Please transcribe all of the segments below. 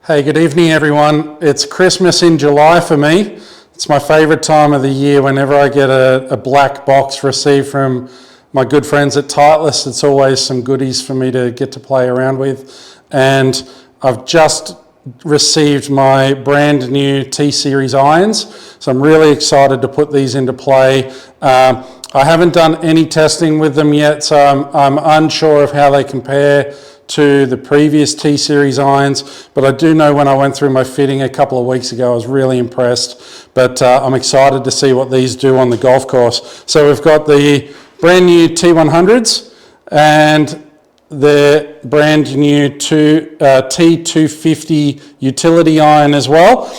Hey, good evening everyone. It's Christmas in July for me. It's my favourite time of the year whenever I get a black box received from my good friends at Titleist. It's always some goodies for me to get to play around with. And I've just received my brand new T-Series irons. So I'm really excited to put these into play. I haven't done any testing with them yet, so I'm unsure of how they compare to the previous T-Series irons, but I do know when I went through my fitting a couple of weeks ago, I was really impressed. But I'm excited to see what these do on the golf course. So we've got the brand new T100s and the brand new T250 utility iron as well.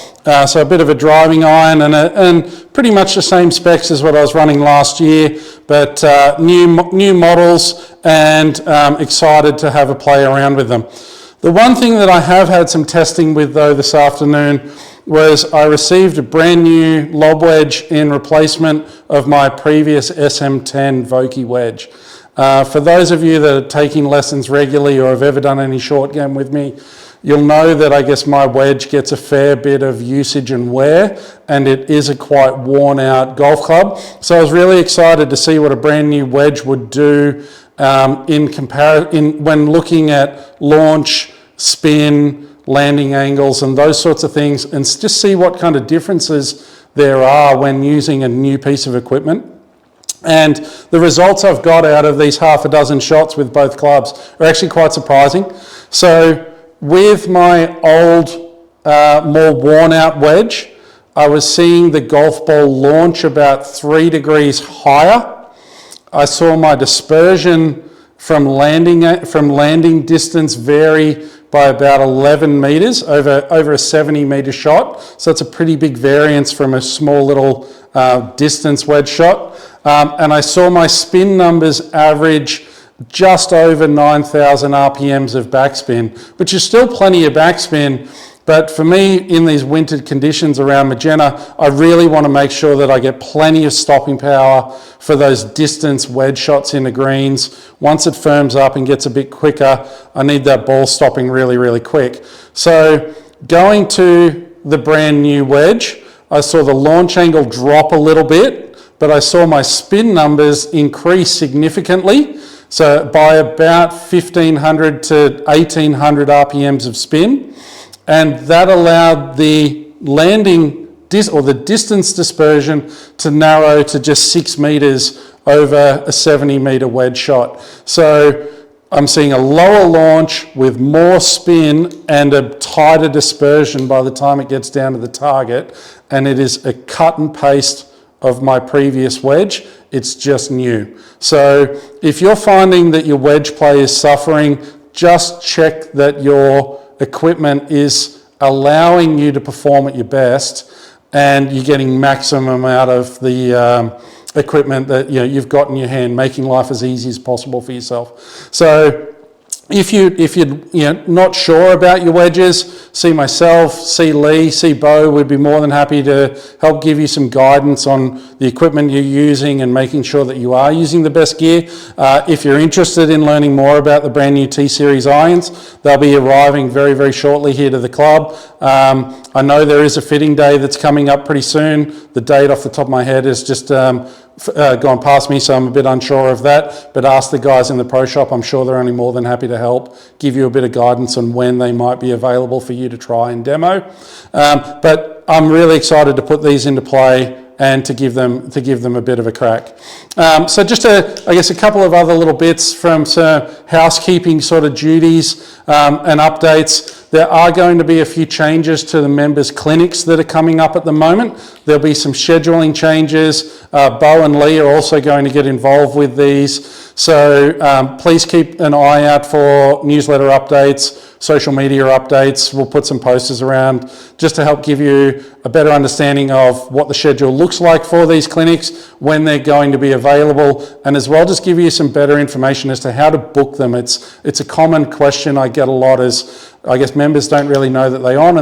So a bit of a driving iron and pretty much the same specs as what I was running last year, but new models, and excited to have a play around with them. The one thing that I have had some testing with though this afternoon was I received a brand new lob wedge in replacement of my previous SM10 Vokey wedge. For those of you that are taking lessons regularly or have ever done any short game with me, you'll know that I guess my wedge gets a fair bit of usage and wear, and it is a quite worn out golf club. So I was really excited to see what a brand new wedge would do when looking at launch, spin, landing angles and those sorts of things, and just see what kind of differences there are when using a new piece of equipment. And the results I've got out of these half a dozen shots with both clubs are actually quite surprising. So with my old, more worn out wedge, I was seeing the golf ball launch about 3 degrees higher. I saw my dispersion from landing distance vary by about 11 meters over a 70 meter shot. So it's a pretty big variance from a small little distance wedge shot. And I saw my spin numbers average just over 9,000 RPMs of backspin, which is still plenty of backspin. But for me, in these winter conditions around Magenta, I really want to make sure that I get plenty of stopping power for those distance wedge shots in the greens. Once it firms up and gets a bit quicker, I need that ball stopping really, really quick. So going to the brand new wedge, I saw the launch angle drop a little bit, but I saw my spin numbers increase significantly. So by about 1,500 to 1,800 RPMs of spin. And that allowed the the distance dispersion to narrow to just 6 meters over a 70 meter wedge shot. So I'm seeing a lower launch with more spin and a tighter dispersion by the time it gets down to the target. And it is a cut and paste of my previous wedge. It's just new. So if you're finding that your wedge play is suffering, just check that your equipment is allowing you to perform at your best and you're getting maximum out of the equipment that you've got in your hand, making life as easy as possible for yourself. So if you're not sure about your wedges, see myself, see Lee, see Bo. We'd be more than happy to help give you some guidance on the equipment you're using and making sure that you are using the best gear. If you're interested in learning more about the brand new T-Series irons, they'll be arriving very, very shortly here to the club. I know there is a fitting day that's coming up pretty soon. The date off the top of my head is just gone past me, so I'm a bit unsure of that, but ask the guys in the pro shop. I'm sure they're only more than happy to help give you a bit of guidance on when they might be available for you to try and demo. But I'm really excited to put these into play and to give them a bit of a crack. So just I guess a couple of other little bits from some housekeeping sort of duties and updates. There are going to be a few changes to the members' clinics that are coming up at the moment. There'll be some scheduling changes. Bo and Lee are also going to get involved with these. So please keep an eye out for newsletter updates, social media updates. We'll put some posters around just to help give you a better understanding of what the schedule looks like for these clinics, when they're going to be available, and as well just give you some better information as to how to book them. It's a common question I get a lot is, I guess members don't really know that they're on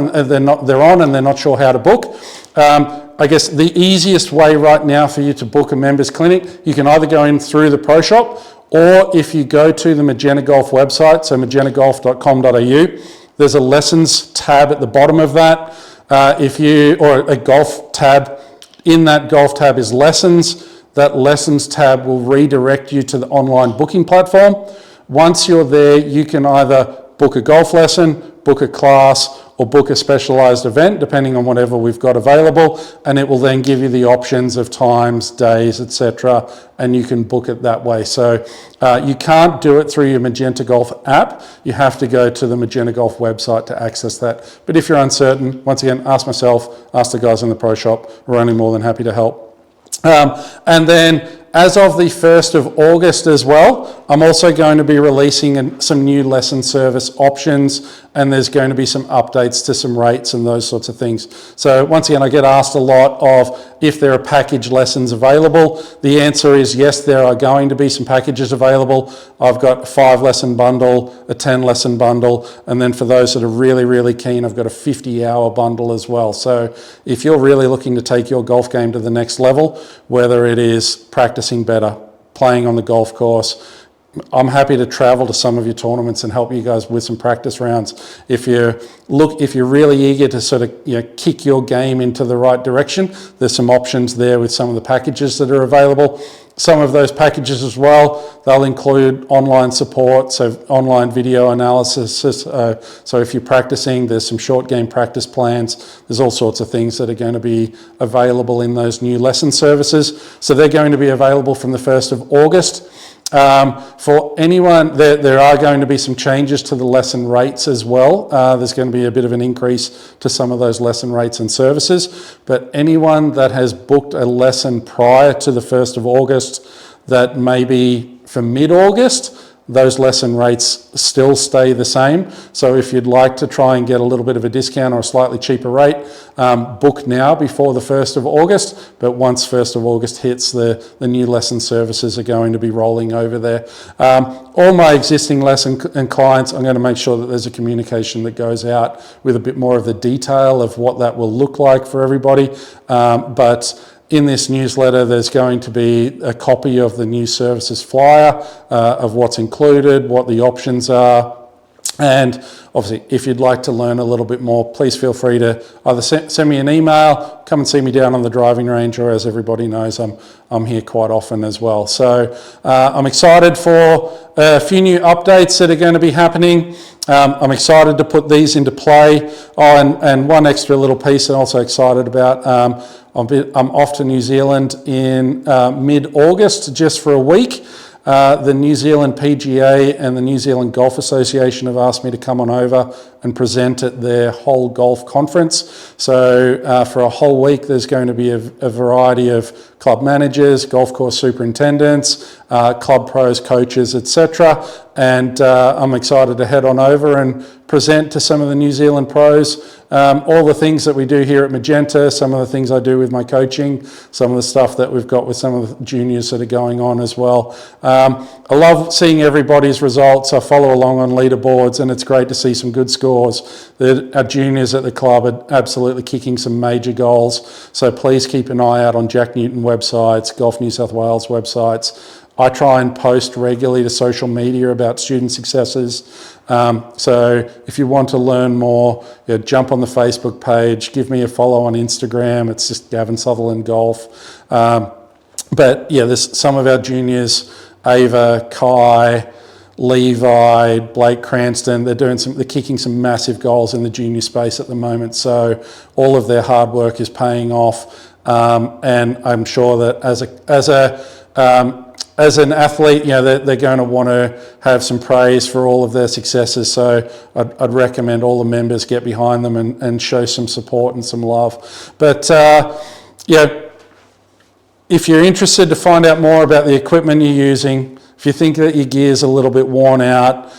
and they're not sure how to book. I guess the easiest way right now for you to book a members clinic, you can either go in through the pro shop, or if you go to the Magenta Golf website, so magentagolf.com.au, There's a lessons tab at the bottom of that. Or a golf tab. In that golf tab is lessons. That lessons tab will redirect you to the online booking platform. Once you're there, you can either book a golf lesson, book a class, or book a specialised event, depending on whatever we've got available, and it will then give you the options of times, days, etc., and you can book it that way. So you can't do it through your Magenta Golf app. You have to go to the Magenta Golf website to access that. But if you're uncertain, once again, ask myself, ask the guys in the pro shop. We're only more than happy to help. And then as of the 1st of August as well, I'm also going to be releasing some new lesson service options, and there's going to be some updates to some rates and those sorts of things. So once again, I get asked a lot of if there are package lessons available. The answer is yes, there are going to be some packages available. I've got a 5-lesson bundle, a 10-lesson bundle, and then for those that are really, really keen, I've got a 50-hour bundle as well. So if you're really looking to take your golf game to the next level, whether it is practicing better, playing on the golf course, I'm happy to travel to some of your tournaments and help you guys with some practice rounds. If you're really eager to sort of kick your game into the right direction, there's some options there with some of the packages that are available. Some of those packages as well, they'll include online support, so online video analysis. So if you're practicing, there's some short game practice plans. There's all sorts of things that are going to be available in those new lesson services. So they're going to be available from the 1st of August. For anyone, there are going to be some changes to the lesson rates as well. There's going to be a bit of an increase to some of those lesson rates and services, but anyone that has booked a lesson prior to the 1st of August that may be for mid-August, those lesson rates still stay the same. So if you'd like to try and get a little bit of a discount or a slightly cheaper rate, book now before the 1st of August. But once 1st of August hits, the new lesson services are going to be rolling over there. All my existing lesson and clients, I'm going to make sure that there's a communication that goes out with a bit more of the detail of what that will look like for everybody. But in this newsletter, there's going to be a copy of the new services flyer of what's included, what the options are. And obviously, if you'd like to learn a little bit more, please feel free to either send me an email, come and see me down on the driving range, or as everybody knows, I'm here quite often as well. So I'm excited for a few new updates that are going to be happening. I'm excited to put these into play. And one extra little piece I'm also excited about. I'm off to New Zealand in mid-August just for a week. The New Zealand PGA and the New Zealand Golf Association have asked me to come on over and present at their whole golf conference. So for a whole week, there's going to be a variety of club managers, golf course superintendents, club pros, coaches, etc. And I'm excited to head on over and present to some of the New Zealand pros all the things that we do here at Magenta, some of the things I do with my coaching, some of the stuff that we've got with some of the juniors that are going on as well. I love seeing everybody's results. I follow along on leaderboards, and it's great to see some good scores. Our juniors at the club are absolutely kicking some major goals. So please keep an eye out on Jack Newton websites, Golf New South Wales websites. I try and post regularly to social media about student successes. So if you want to learn more, jump on the Facebook page, give me a follow on Instagram. It's just Gavin Sutherland Golf. But yeah, there's some of our juniors, Ava, Kai, Levi, Blake Cranston, they're kicking some massive goals in the junior space at the moment. So all of their hard work is paying off. And I'm sure that as an athlete, they're going to want to have some praise for all of their successes. So I'd recommend all the members get behind them and show some support and some love. But if you're interested to find out more about the equipment you're using, if you think that your gear's a little bit worn out,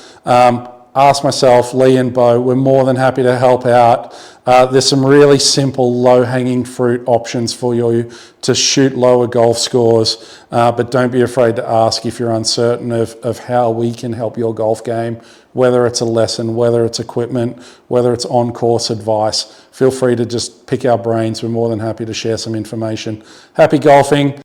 ask myself, Lee and Bo, we're more than happy to help out. There's some really simple low-hanging fruit options for you to shoot lower golf scores, but don't be afraid to ask if you're uncertain of how we can help your golf game, whether it's a lesson, whether it's equipment, whether it's on-course advice. Feel free to just pick our brains. We're more than happy to share some information. Happy golfing.